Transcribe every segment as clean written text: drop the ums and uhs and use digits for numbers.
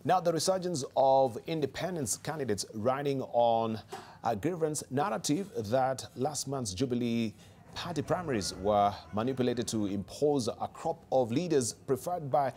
Now, the resurgence of independence candidates riding on a grievance narrative that last month's Jubilee Party primaries were manipulated to impose a crop of leaders preferred by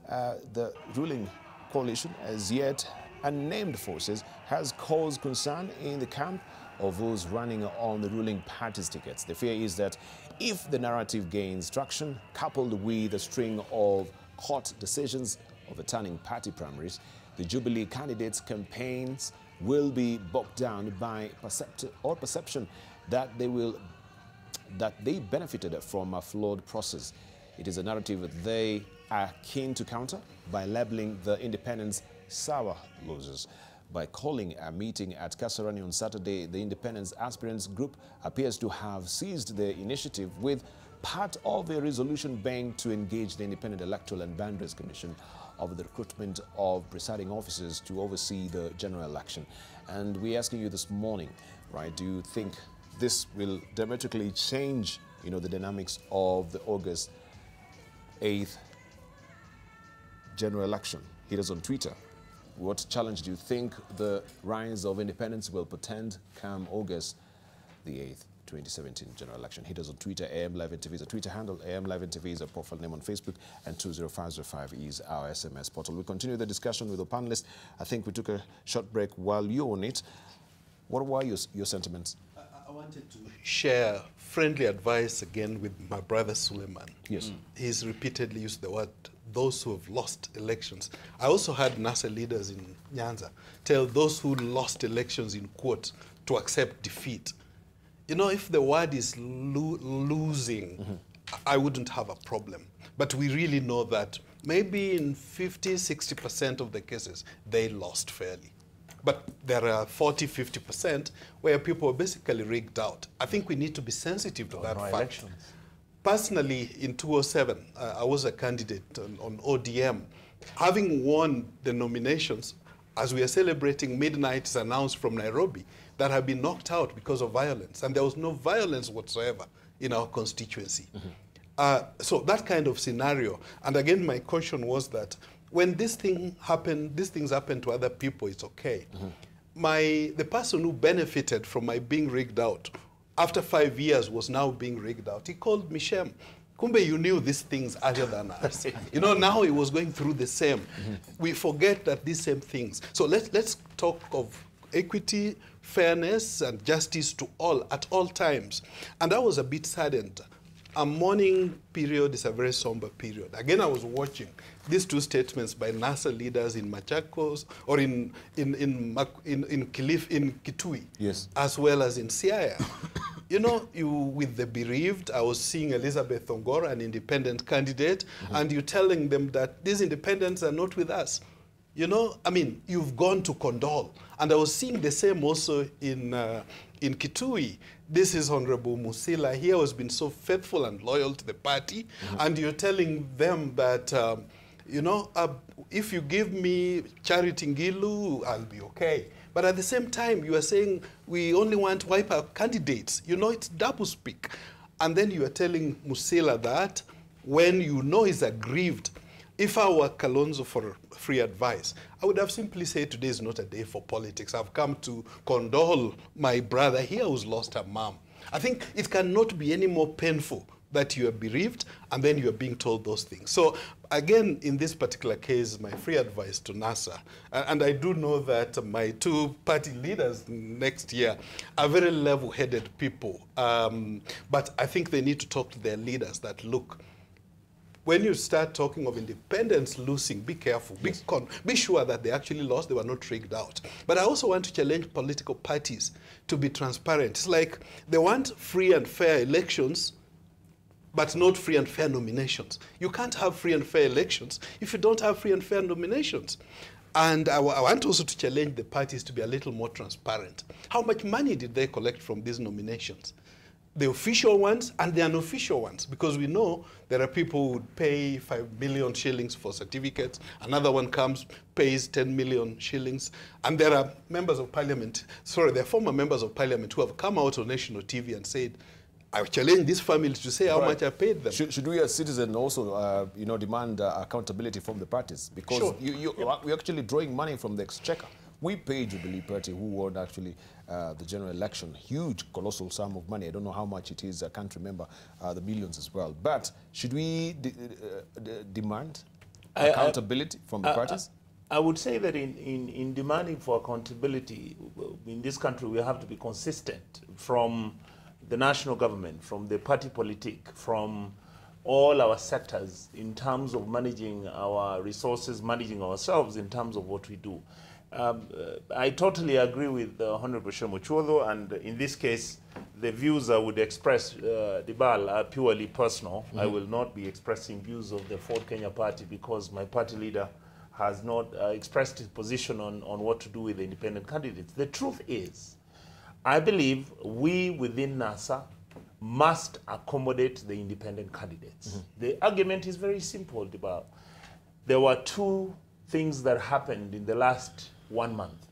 the ruling coalition, as yet unnamed forces, has caused concern in the camp of those running on the ruling party's tickets. The fear is that if the narrative gains traction, coupled with a string of court decisions overturning party primaries, the Jubilee candidates' campaigns will be bogged down by perception that they benefited from a flawed process. It is a narrative they are keen to counter by labeling the independents sour losers. By calling a meeting at Kasarani on Saturday, the independence aspirants group appears to have seized the initiative, with part of the resolution being to engage the Independent Electoral and Boundaries Commission of the recruitment of presiding officers to oversee the general election. And we're asking you this morning, right, do you think this will dramatically change, the dynamics of the August 8th general election? Hit us on Twitter. What challenge do you think the rise of independence will portend come August the 8th, 2017 general election? Hit us on Twitter. AM Live NTV is a Twitter handle. AM Live NTV is a profile name on Facebook. And 20505 is our SMS portal. We continue the discussion with the panelists. I think we took a short break while you're on it. What were your sentiments? I wanted to share friendly advice again with my brother Suleiman. Yes. He's repeatedly used the word those who have lost elections. I also had NASA leaders in Nyanza tell those who lost elections in quote to accept defeat. If the word is losing, I wouldn't have a problem. But we really know that maybe in 50, 60% of the cases, they lost fairly. But there are 40, 50% where people are basically rigged out. I think we need to be sensitive to that fact. Elections. Personally, in 2007, I was a candidate on ODM. Having won the nominations, as we are celebrating, midnight is announced from Nairobi that have been knocked out because of violence. And there was no violence whatsoever in our constituency. So that kind of scenario. And again, my caution was that when these things happen to other people, it's okay. The person who benefited from my being rigged out after 5 years was now being rigged out. He called me Shem. Kumbe, you knew these things earlier than us. Now he was going through the same. We forget that these same things. So let's talk of equity, fairness, and justice to all at all times. And I was a bit saddened. A mourning period is a very somber period. Again, I was watching these two statements by NASA leaders in Machakos or in Kitui, yes, as well as in Siaya. With the bereaved, I was seeing Elizabeth Ongora, an independent candidate, and you're telling them that these independents are not with us. You've gone to condole. And I was seeing the same also in Kitui. This is Honorable Musila. He has been so faithful and loyal to the party. And you're telling them that, if you give me Charity Ngilu, I'll be okay. But at the same time, you are saying we only want to wipe out candidates. It's double speak. And then you are telling Musila that when he's aggrieved. If I were Kalonzo for free advice, I would have simply said today is not a day for politics. I've come to condole my brother here who's lost her mom. I think it cannot be any more painful that you are bereaved and then you are being told those things. So again, in this particular case, my free advice to NASA, and I do know that my two party leaders next year are very level-headed people, but I think they need to talk to their leaders that, look, when you start talking of independence losing, be careful. Yes. Be sure that they actually lost, they were not rigged out. But I also want to challenge political parties to be transparent. It's like they want free and fair elections, but not free and fair nominations. You can't have free and fair elections if you don't have free and fair nominations. And I want also to challenge the parties to be a little more transparent. How much money did they collect from these nominations? The official ones and the unofficial ones, because we know there are people who would pay 5 million shillings for certificates. Another one comes, pays 10 million shillings. And there are members of parliament, there are former members of parliament who have come out on national TV and said, I challenge these families to say how much I paid them. Should we as citizens also, demand accountability from the parties? Because we're actually drawing money from the exchequer. We pay Jubilee Party, who won actually the general election, huge, colossal sum of money. I don't know how much it is. I can't remember the millions as well. But should we demand accountability from the parties? I would say that in demanding for accountability, in this country, we have to be consistent from the national government, from the party politic, from all our sectors in terms of managing our resources, managing ourselves in terms of what we do. I totally agree with Honorable Shemuchuodo, and in this case, the views I would express, Dibal, are purely personal. I will not be expressing views of the Ford Kenya Party because my party leader has not expressed his position on what to do with the independent candidates. The truth is, I believe we within NASA must accommodate the independent candidates. The argument is very simple, Dibal. There were two things that happened in the last 1 month.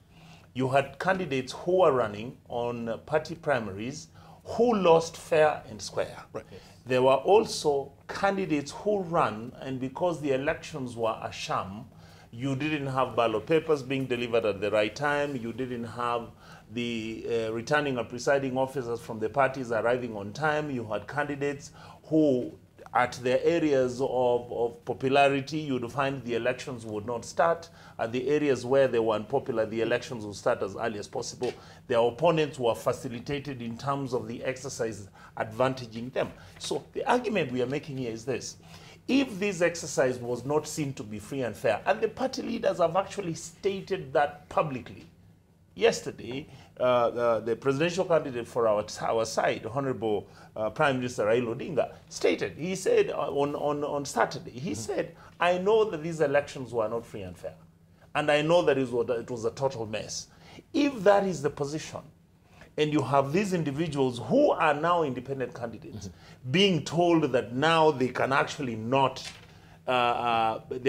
You had candidates who were running on party primaries who lost fair and square. Right. There were also candidates who ran, and because the elections were a sham, you didn't have ballot papers being delivered at the right time, you didn't have the returning and presiding officers from the parties arriving on time, you had candidates who at their areas of popularity, you'd find the elections would not start. At the areas where they were unpopular, the elections would start as early as possible. Their opponents were facilitated in terms of the exercise advantaging them. So the argument we are making here is this. If this exercise was not seen to be free and fair, and the party leaders have actually stated that publicly. Yesterday, the presidential candidate for our side, Honorable Prime Minister Raila Odinga, stated, he said on Saturday, he said, I know that these elections were not free and fair, and I know that it was a total mess. If that is the position, and you have these individuals who are now independent candidates being told that now they can actually not they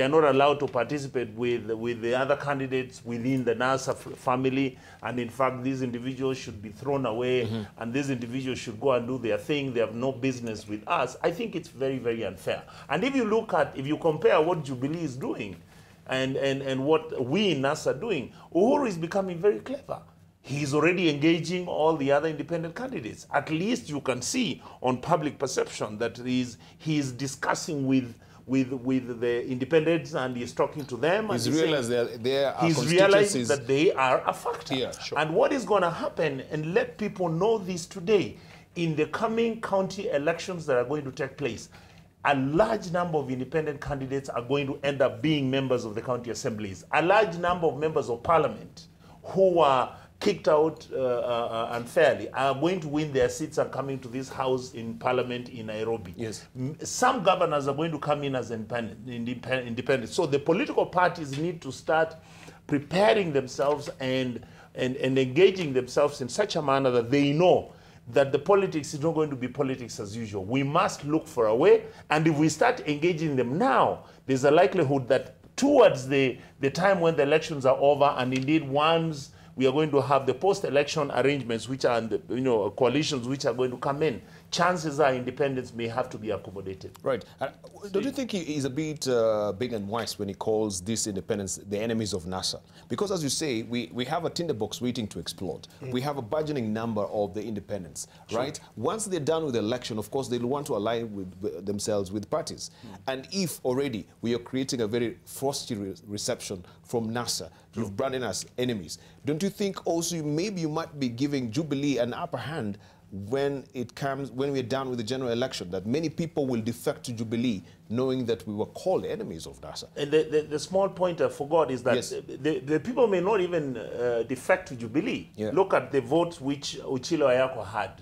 are not allowed to participate with the other candidates within the NASA family, and in fact these individuals should be thrown away, and these individuals should go and do their thing, they have no business with us. I think it's very, very unfair. And if you compare what Jubilee is doing and what we in NASA are doing, Uhuru is becoming very clever. He's already engaging all the other independent candidates. At least you can see on public perception that he's discussing with the independents, and he's talking to them. He's realized that they are a factor. Yeah, sure. And what is going to happen, and let people know this today, in the coming county elections that are going to take place, a large number of independent candidates are going to end up being members of the county assemblies. A large number of members of parliament who are kicked out unfairly are going to win their seats and coming to this house in parliament in Nairobi. Yes. Some governors are going to come in as independent. So the political parties need to start preparing themselves and engaging themselves in such a manner that they know that the politics is not going to be politics as usual. We must look for a way, and if we start engaging them now, there's a likelihood that towards the time when the elections are over, and indeed once we are going to have the post-election arrangements, which are the, coalitions which are going to come in, chances are independents may have to be accommodated. Right. Don't you think he is a bit big and wise when he calls these independents the enemies of NASA? Because as you say, we have a tinderbox waiting to explode. We have a burgeoning number of the independents, right? Once they're done with the election, of course, they'll want to align with themselves with parties. And if already we are creating a very frosty reception from NASA, you've branded us enemies, don't you think also maybe you might be giving Jubilee an upper hand when we're done with the general election, that many people will defect to Jubilee knowing that we were called enemies of NASA? And the small point I forgot is that yes, the people may not even defect to Jubilee. Yeah. Look at the votes which Ochilo Ayako had.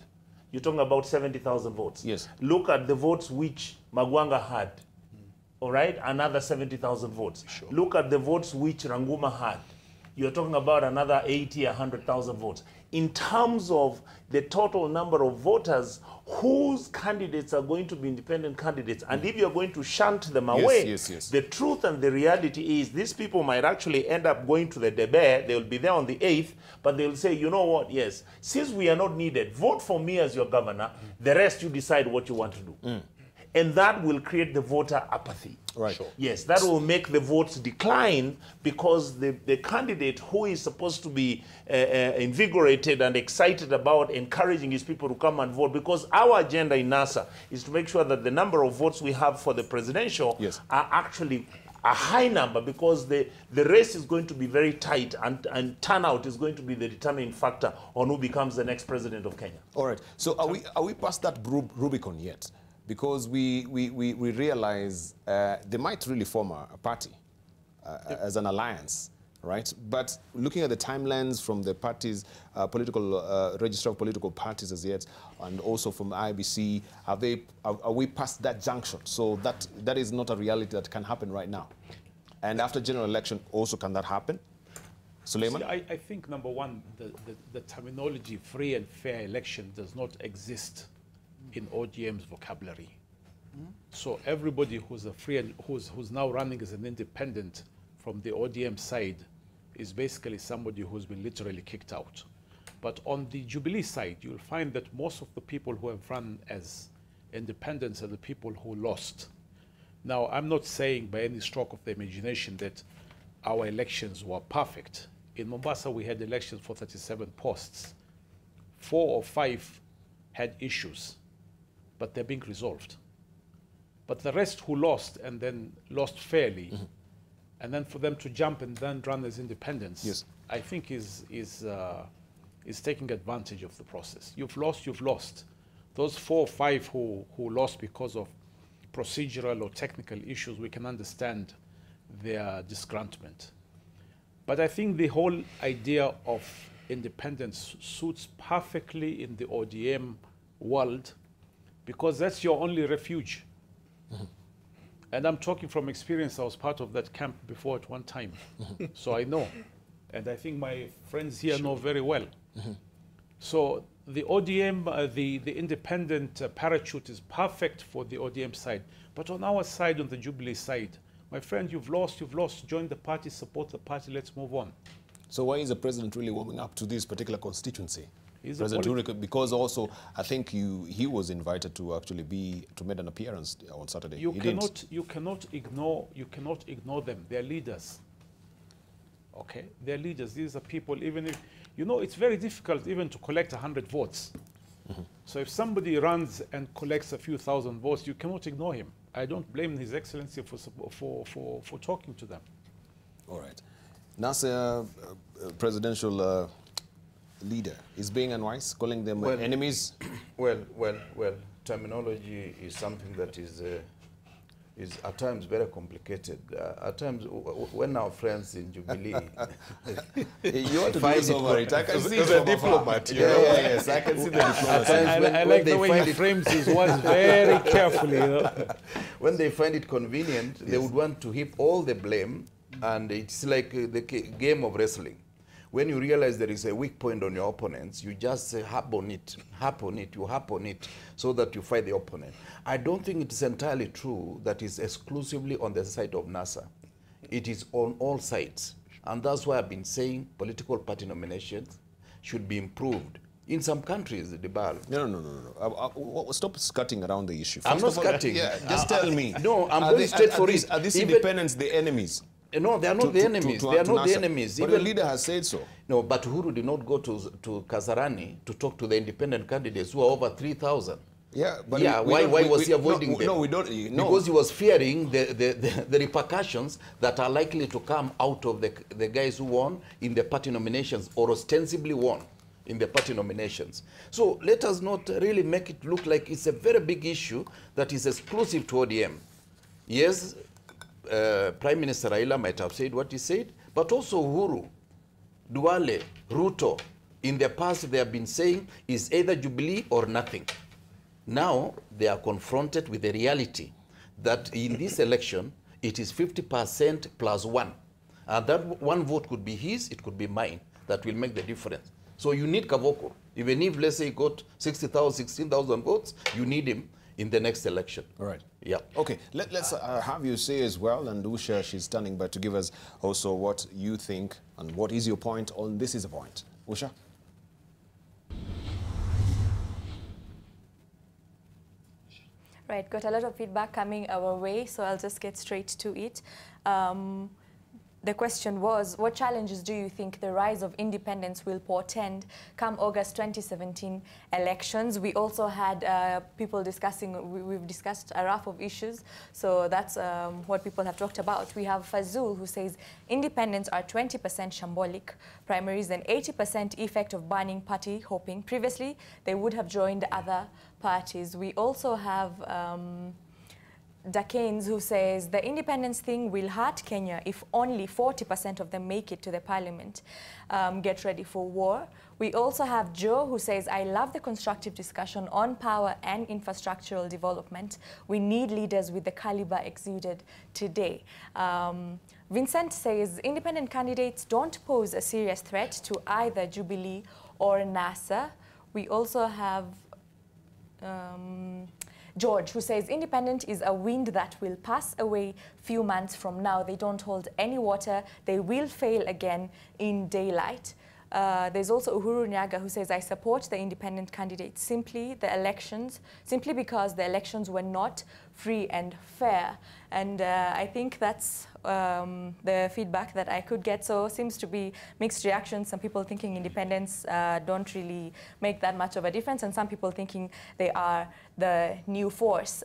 You're talking about 70,000 votes. Yes. Look at the votes which Magwanga had. All right, another 70,000 votes. Sure. Look at the votes which Ranguma had. you're talking about another 80, 100,000 votes. In terms of the total number of voters whose candidates are going to be independent candidates, and if you're going to shunt them away, the truth and the reality is these people might actually end up going to the debate. They'll be there on the 8th, but they'll say, you know what, yes, since we are not needed, vote for me as your governor, the rest you decide what you want to do. And that will create the voter apathy. Right. Sure. Yes, that will make the votes decline because the candidate who is supposed to be invigorated and excited about encouraging his people to come and vote, because our agenda in NASA is to make sure that the number of votes we have for the presidential are actually a high number, because the race is going to be very tight, and turnout is going to be the determining factor on who becomes the next president of Kenya. All right. So are we past that Rubicon yet? Because we realize they might really form a party as an alliance, right? But looking at the timelines from the parties, political register of political parties as yet, and also from IBC, are we past that junction? So that is not a reality that can happen right now. And after general election, also can that happen? Suleiman? See, I think, number one, the terminology free and fair election does not exist in ODM's vocabulary. So everybody who's a free and who's now running as an independent from the ODM side is basically somebody who's been literally kicked out. But on the Jubilee side, you'll find that most of the people who have run as independents are the people who lost. Now, I'm not saying by any stroke of the imagination that our elections were perfect. In Mombasa, we had elections for 37 posts. 4 or 5 had issues, but they're being resolved. But the rest who lost and then lost fairly, and then for them to jump and then run as independents, I think is taking advantage of the process. You've lost, you've lost. Those 4 or 5 who lost because of procedural or technical issues, we can understand their disgruntlement. But I think the whole idea of independence suits perfectly in the ODM world, because that's your only refuge. And I'm talking from experience. I was part of that camp before at one time. So I know. And I think my friends here know very well. So the ODM, the independent parachute is perfect for the ODM side. But on our side, on the Jubilee side, my friend, you've lost, join the party, support the party, let's move on. So why is the president really warming up to this particular constituency? President Uhuru, because also I think he was invited to actually to make an appearance on Saturday. You cannot ignore them. They're leaders. Okay, they're leaders. These are people. Even if it's very difficult even to collect 100 votes. So if somebody runs and collects a few thousand votes, you cannot ignore him. I don't blame His Excellency for talking to them. All right, NASA presidential leader is being unwise, calling them enemies? Well, terminology is something that is at times very complicated. At times, when our friends in Jubilee... You want to do over it. I can see the diplomat. Yes, I can see the diplomat. I like the way he frames his words very carefully. When they find it convenient, they would want to heap all the blame, and it's like the game of wrestling. When you realize there is a weak point on your opponents, you just harp on it, so that you fight the opponent. I don't think it's entirely true that it's exclusively on the side of NASA. It is on all sides. And that's why I've been saying political party nominations should be improved. In some countries, Dibal. No. Stop skirting around the issue. I'm not skirting. Just tell me. No, I'm going straight for it. Are these independents the enemies? No, they are not the enemies. They are not the enemies. But the leader has said so. No, but Uhuru did not go to Kasarani to talk to the independent candidates who are over 3,000. Yeah, but why was he avoiding them? No, we don't. Because he was fearing the repercussions that are likely to come out of the guys who won in the party nominations, or ostensibly won in the party nominations. So let us not really make it look like it's a very big issue that is exclusive to ODM. Yes, Prime Minister Raila might have said what he said, but also Uhuru, Duale, Ruto, in the past they have been saying is either Jubilee or nothing. Now they are confronted with the reality that in this election it is 50% plus 1. And that one vote could be his, it could be mine, that will make the difference. So you need Kavoko. Even if, let's say, he got 60,000, 16,000 votes, you need him in the next election. All right. Yeah. Okay, let's have you say as well, and Usha, she's standing by to give us also what you think and what is your point on This Is a Point. Usha? Right, got a lot of feedback coming our way, so I'll just get straight to it. The question was, what challenges do you think the rise of independence will portend come August 2017 elections? We also had people discussing, we've discussed a raft of issues, so that's what people have talked about. We have Fazul, who says independents are 20% shambolic primaries and 80% effect of banning party hopping. Previously, they would have joined other parties. We also have Dakanes, who says the independence thing will hurt Kenya if only 40% of them make it to the parliament. Get ready for war. We also have Joe, who says, I love the constructive discussion on power and infrastructural development. We need leaders with the caliber exuded today. Vincent says independent candidates don't pose a serious threat to either Jubilee or NASA. We also have George, who says independent is a wind that will pass away few months from now. They don't hold any water. They will fail again in daylight. There's also Uhuru Nyaga, who says, I support the independent candidates simply because the elections were not free and fair. And I think that's the feedback that I could get. So seems to be mixed reactions. Some people thinking independents don't really make that much of a difference, and some people thinking they are the new force.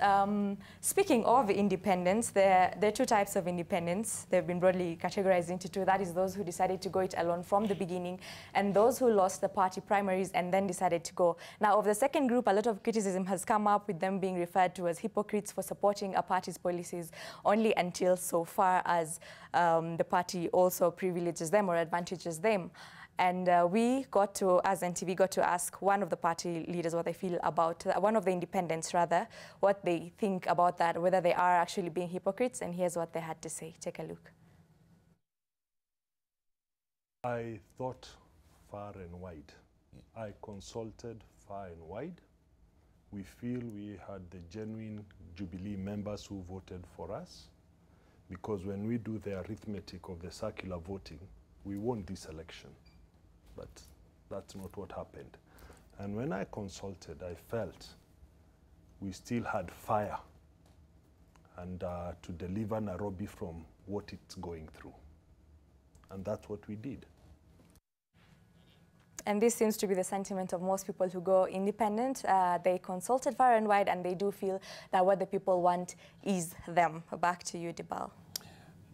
Speaking of independents, there are two types of independents. They've been broadly categorized into two. That is those who decided to go it alone from the beginning, and those who lost the party primaries and then decided to go. Now, of the second group, a lot of criticism has come up with them being referred to as hypocrites for supporting a party's policies only until so far as the party also privileges them or advantages them. And we got to, as NTV, got to ask one of the party leaders what they feel about, one of the independents rather, what they think about that, whether they are actually being hypocrites, and here's what they had to say. Take a look. I thought far and wide. I consulted far and wide. We feel we had the genuine Jubilee members who voted for us, because when we do the arithmetic of the circular voting, we won this election. But that's not what happened. And when I consulted, I felt we still had fire and to deliver Nairobi from what it's going through. And that's what we did. And this seems to be the sentiment of most people who go independent. They consulted far and wide, and they do feel that what the people want is them. Back to you, Dibal.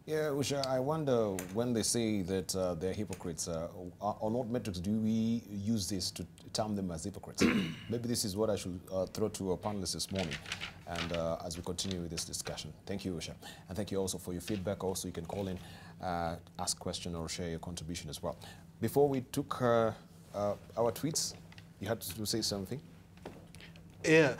Yeah, Usha, I wonder when they say that they're hypocrites, on what metrics do we use this to term them as hypocrites? Maybe this is what I should throw to our panelists this morning, and as we continue with this discussion. Thank you, Usha. And thank you also for your feedback. Also, you can call in, ask a question, or share your contribution as well. Before we took our tweets, you had to say something? Yeah,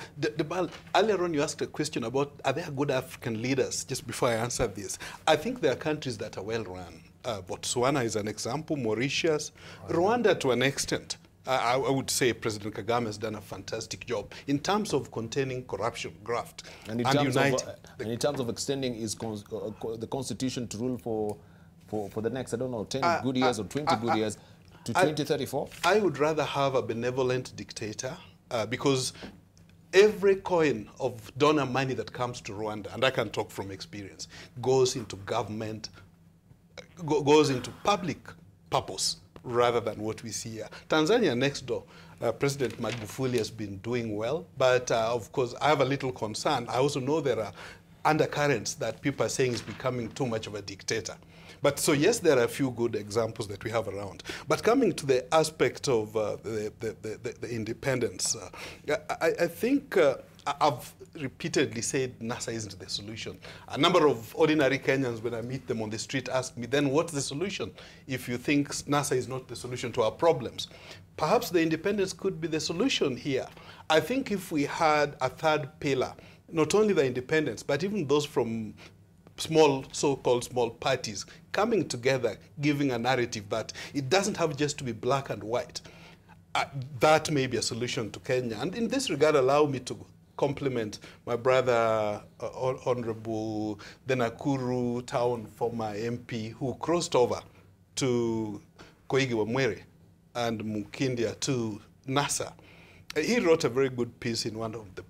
earlier on you asked a question about, are there good African leaders? Just before I answer this, I think there are countries that are well run. Botswana is an example, Mauritius, Rwanda to an extent. I would say President Kagame has done a fantastic job in terms of containing corruption, graft, and in terms of extending the constitution to rule for the next, I don't know, 10 good years or 20 good years to 2034? I would rather have a benevolent dictator because every coin of donor money that comes to Rwanda, and I can talk from experience, goes into government, goes into public purpose rather than what we see here. Tanzania next door, President Magufuli has been doing well, but of course I have a little concern. I also know there are undercurrents that people are saying is becoming too much of a dictator. But so yes, there are a few good examples that we have around. But coming to the aspect of the independence, I think I've repeatedly said NASA isn't the solution. A number of ordinary Kenyans, when I meet them on the street, ask me, then what's the solution if you think NASA is not the solution to our problems? Perhaps the independence could be the solution here. I think if we had a third pillar, not only the independents, but even those from small, so-called small parties coming together, giving a narrative that it doesn't have just to be black and white. That may be a solution to Kenya. And in this regard, allow me to compliment my brother, Honorable the Nakuru Town former MP, who crossed over to Koigi Wamwere and Mukindia to NASA. He wrote a very good piece in one of the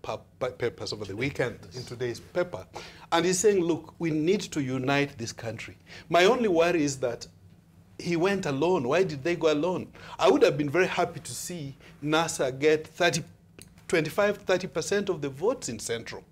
papers over the weekend, in today's paper. And he's saying, look, we need to unite this country. My only worry is that he went alone. Why did they go alone? I would have been very happy to see NASA get 25–30% of the votes in Central.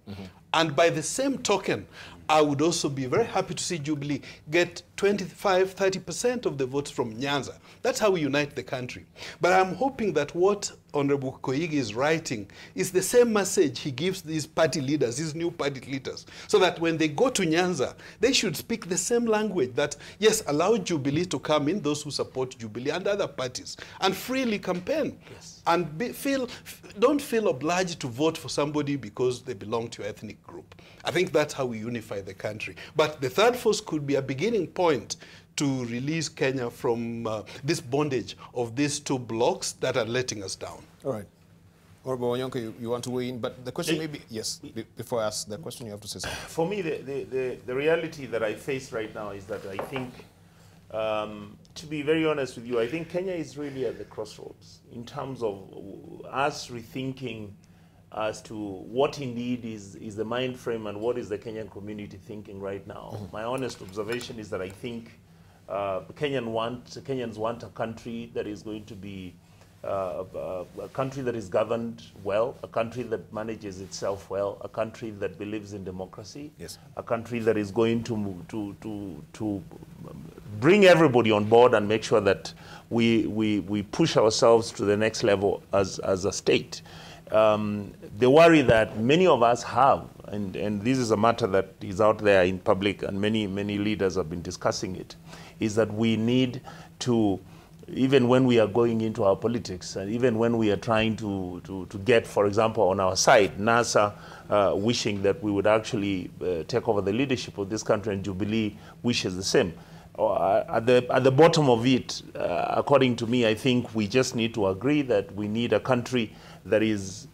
And by the same token, I would also be very happy to see Jubilee get 25–30% of the votes from Nyanza. That's how we unite the country. But I'm hoping that what Honorable Koigi is writing is the same message he gives these party leaders, these new party leaders, so that when they go to Nyanza, they should speak the same language that, yes, allow Jubilee to come in, those who support Jubilee and other parties, and freely campaign. Yes. And don't feel obliged to vote for somebody because they belong to your ethnic group. I think that's how we unify the country. But the third force could be a beginning point to release Kenya from this bondage of these two blocks that are letting us down. All right. Honorable Onyonka, you want to weigh in, but the question may be, yes, before I ask the question, you have to say something. For me, the reality that I face right now is that I think, to be very honest with you, I think Kenya is really at the crossroads in terms of us rethinking as to what indeed is the mind frame and what is the Kenyan community thinking right now. My honest observation is that I think Kenyans want a country that is going to be a country that is governed well, a country that manages itself well, a country that believes in democracy, yes, a country that is going to bring everybody on board and make sure that we push ourselves to the next level as a state. The worry that many of us have, and this is a matter that is out there in public and many leaders have been discussing it, is that we need to, even when we are going into our politics, and even when we are trying to get, for example, on our side, NASA wishing that we would actually take over the leadership of this country, and Jubilee wishes the same. At the bottom of it, according to me, I think we just need to agree that we need a country that is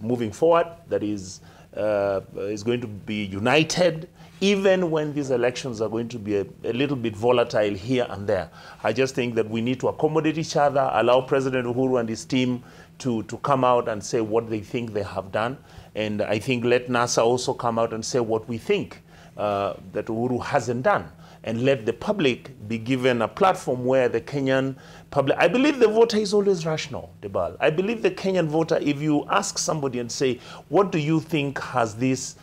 moving forward, that is going to be united, even when these elections are going to be a little bit volatile here and there. I just think that we need to accommodate each other, allow President Uhuru and his team to come out and say what they think they have done. And I think let NASA also come out and say what we think that Uhuru hasn't done. And let the public be given a platform where the Kenyan public, I believe the voter is always rational, Debal. I believe the Kenyan voter, if you ask somebody and say, what do you think has this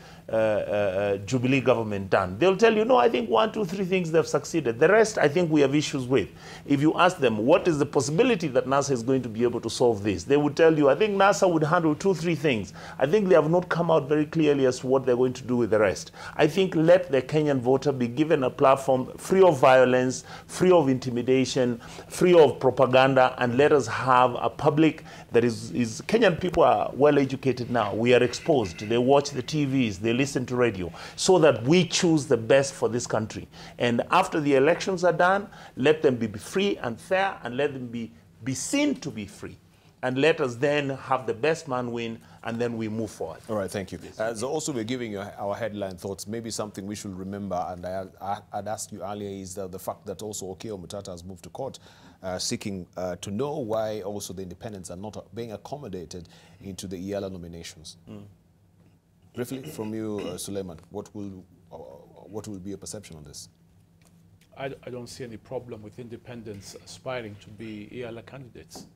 Jubilee government done? They'll tell you, no, I think 1, 2, 3 things they've succeeded. The rest, I think we have issues with. If you ask them, what is the possibility that NASA is going to be able to solve this? They would tell you, I think NASA would handle 2, 3 things. I think they have not come out very clearly as to what they're going to do with the rest. I think let the Kenyan voter be given a platform free of violence, free of intimidation, free of propaganda, and let us have a public that is Kenyan people are well educated now. We are exposed. They watch the TVs, they listen to radio, so that we choose the best for this country. And after the elections are done, let them be free and fair, and let them be seen to be free. And let us then have the best man win, and then we move forward. All right, thank you. So also we're giving you our headline thoughts. Maybe something we should remember, and I'd asked you earlier, is the fact that also Okiya Omutata has moved to court seeking to know why also the independents are not being accommodated into the EALA nominations. Briefly from you, Suleiman, what will be your perception on this? I don't see any problem with independents aspiring to be EALA candidates.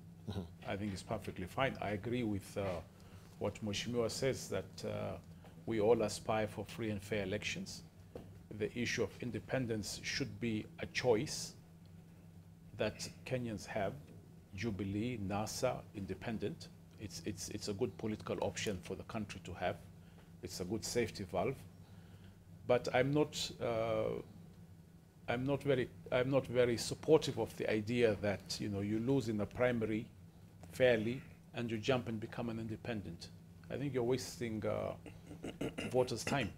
I think it's perfectly fine. I agree with what Mheshimiwa says, that we all aspire for free and fair elections. The issue of independence should be a choice that Kenyans have. Jubilee, NASA, independent. It's a good political option for the country to have. It's a good safety valve. But I'm not very supportive of the idea that you lose in the primary fairly and you jump and become an independent. I think you're wasting voters' time.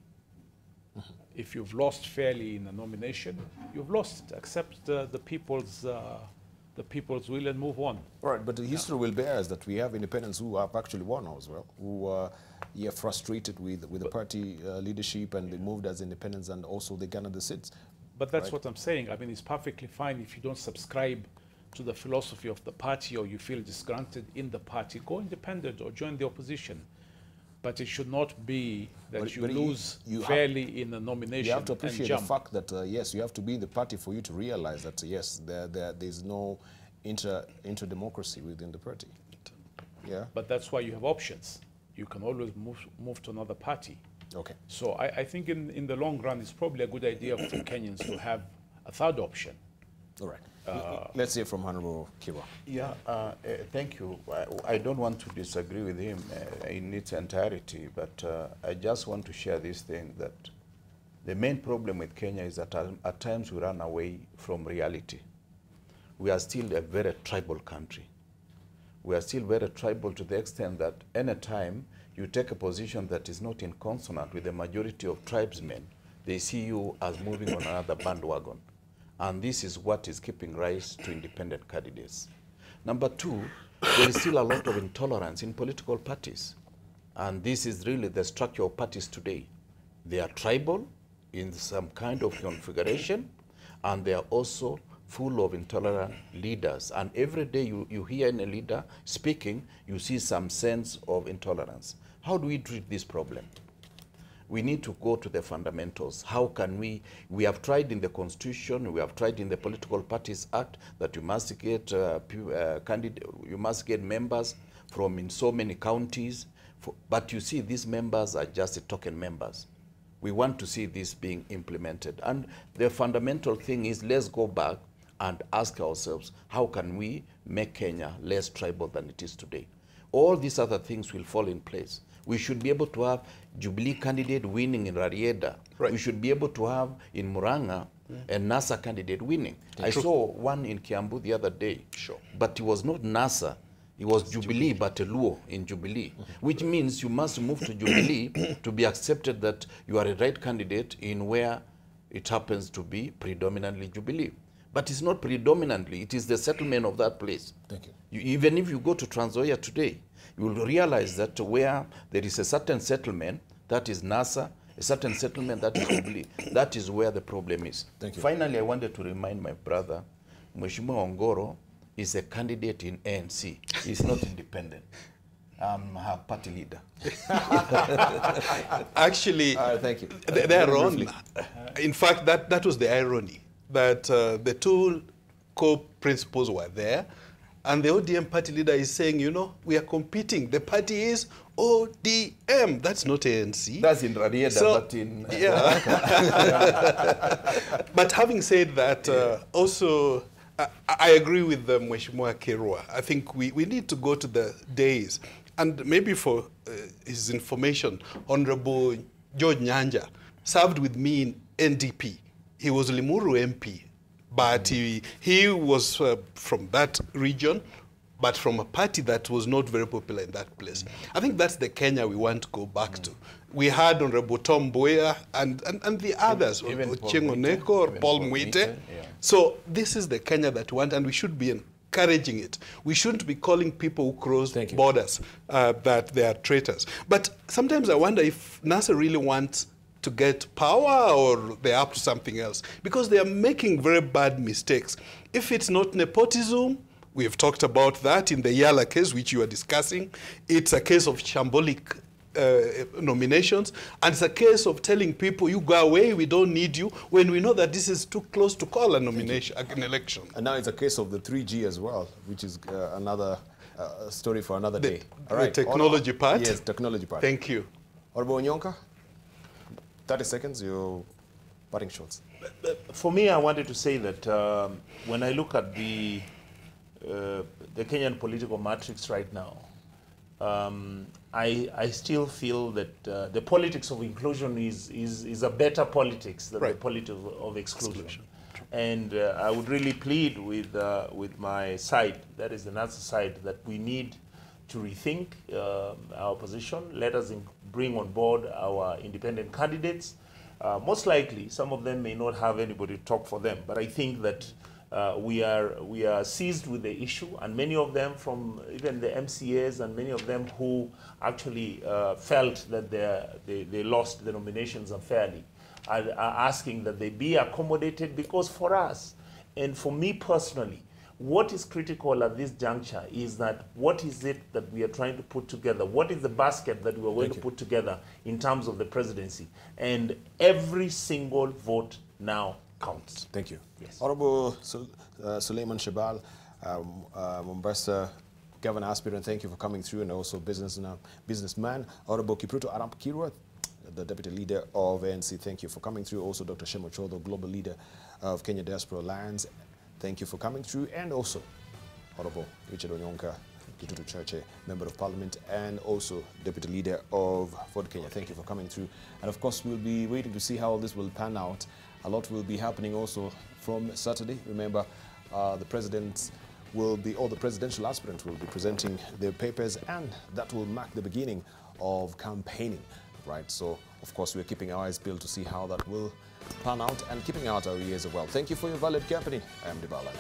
If you've lost fairly in a nomination, you've lost. Accept the people's will and move on. Right, but the history will bear us that we have independents who have actually won as well, who are frustrated with the party leadership, and they moved as independents, and also they garnered the seats. But that's what I'm saying. I mean, it's perfectly fine if you don't subscribe to the philosophy of the party, or you feel disgruntled in the party, go independent or join the opposition. But it should not be that you lose fairly in a nomination. You have to appreciate and the fact that, yes, you have to be in the party for you to realize that, yes, there's no inter-democracy within the party. Yeah. But that's why you have options. You can always move to another party. Okay. So I think in the long run, it's probably a good idea for Kenyans to have a third option. All right. Let's hear from Honorable Kirwa. Yeah, thank you. I don't want to disagree with him in its entirety, but I just want to share this thing that the main problem with Kenya is that at times we run away from reality. We are still a very tribal country. We are still very tribal to the extent that any time you take a position that is not in consonant with the majority of tribesmen, they see you as moving on another bandwagon. And this is what is keeping rise to independent candidates. Number two, there is still a lot of intolerance in political parties. And this is really the structure of parties today. They are tribal in some kind of configuration, and they are also full of intolerant leaders. And every day you hear a leader speaking, you see some sense of intolerance. How do we treat this problem? We need to go to the fundamentals. How can we have tried in the Constitution, we have tried in the Political Parties Act that you must get you must get members from in so many counties. But you see, these members are just token members. We want to see this being implemented. And the fundamental thing is, let's go back and ask ourselves, how can we make Kenya less tribal than it is today? All these other things will fall in place. We should be able to have Jubilee candidate winning in Rarieda. Right. We should be able to have in Muranga a NASA candidate winning. I saw one in Kiambu the other day. Sure. But it was not NASA. It was Jubilee, but a Luo in Jubilee, which means you must move to Jubilee to be accepted that you are a right candidate in where it happens to be predominantly Jubilee. But it's not predominantly, it is the settlement of that place. Thank you. Even if you go to Trans Nzoia today, you will realize that where there is a certain settlement, that is NASA, a certain settlement, that is Jubilee. That is where the problem is. Thank you. Finally, I wanted to remind my brother, Mheshimiwa Ongoro is a candidate in ANC. He's not independent. I'm her party leader. Actually, thank you. They're wrong. In fact, that was the irony, that the two co-principals were there, and the ODM party leader is saying, you know, we are competing. The party is ODM. That's not ANC. That's in Rarieda, So, but in... yeah. But having said that, also, I agree with Mheshimiwa Kirwa. I think we need to go to the days. And maybe for his information, Honorable George Nyanja served with me in NDP. He was Limuru MP. But he was from that region, but from a party that was not very popular in that place. I think that's the Kenya we want to go back to. We had Honorable Tom Mboya and the others, Ochieng Oneko or Paul Mwite. Yeah. So this is the Kenya that we want, and we should be encouraging it. We shouldn't be calling people who cross borders that they are traitors. But sometimes I wonder if NASA really wants to get power, or they're up to something else, because they are making very bad mistakes. If it's not nepotism, we have talked about that in the Yala case, which you are discussing. It's a case of shambolic nominations, and it's a case of telling people, you go away, we don't need you, when we know that this is too close to call a nomination, an election. And now it's a case of the 3G as well, which is another story for another day. All right. The technology part? Yes, technology part. Thank you. Honorable Onyonka, 30 seconds, your parting shots. For me, I wanted to say that when I look at the Kenyan political matrix right now, I still feel that the politics of inclusion is a better politics than the politics of exclusion. And I would really plead with my side, that is the NASA side, that we need to rethink our position. Let us bring on board our independent candidates Most likely, some of them may not have anybody to talk for them, but I think that we are seized with the issue, and many of them from even the MCAs and many of them who actually felt that they lost the nominations unfairly are asking that they be accommodated, because for us, and for me personally, what is critical at this juncture is that what is it that we are trying to put together? What is the basket that we are going to put together in terms of the presidency? And every single vote now counts. Thank you. Yes. Honorable Suleiman Shibal, Mombasa Governor aspirant, thank you for coming through, and also businessman. Honorable Kipruto Arap Kirwa, the Deputy Leader of ANC, thank you for coming through. Also Dr. Shemo Chodho, Global Leader of Kenya Diaspora Alliance, thank you for coming through. And also Honorable Richard Onyonka, Kitutu Churche, Member of Parliament, and also Deputy Leader of Ford Kenya, thank you for coming through. And of course, we'll be waiting to see how this will pan out. A lot will be happening also from Saturday. Remember, the presidential aspirants will be presenting their papers, and that will mark the beginning of campaigning, right? So, of course, we're keeping our eyes peeled to see how that will pan out, and keeping out our ears as well. Thank you for your valued company. I am Dibala.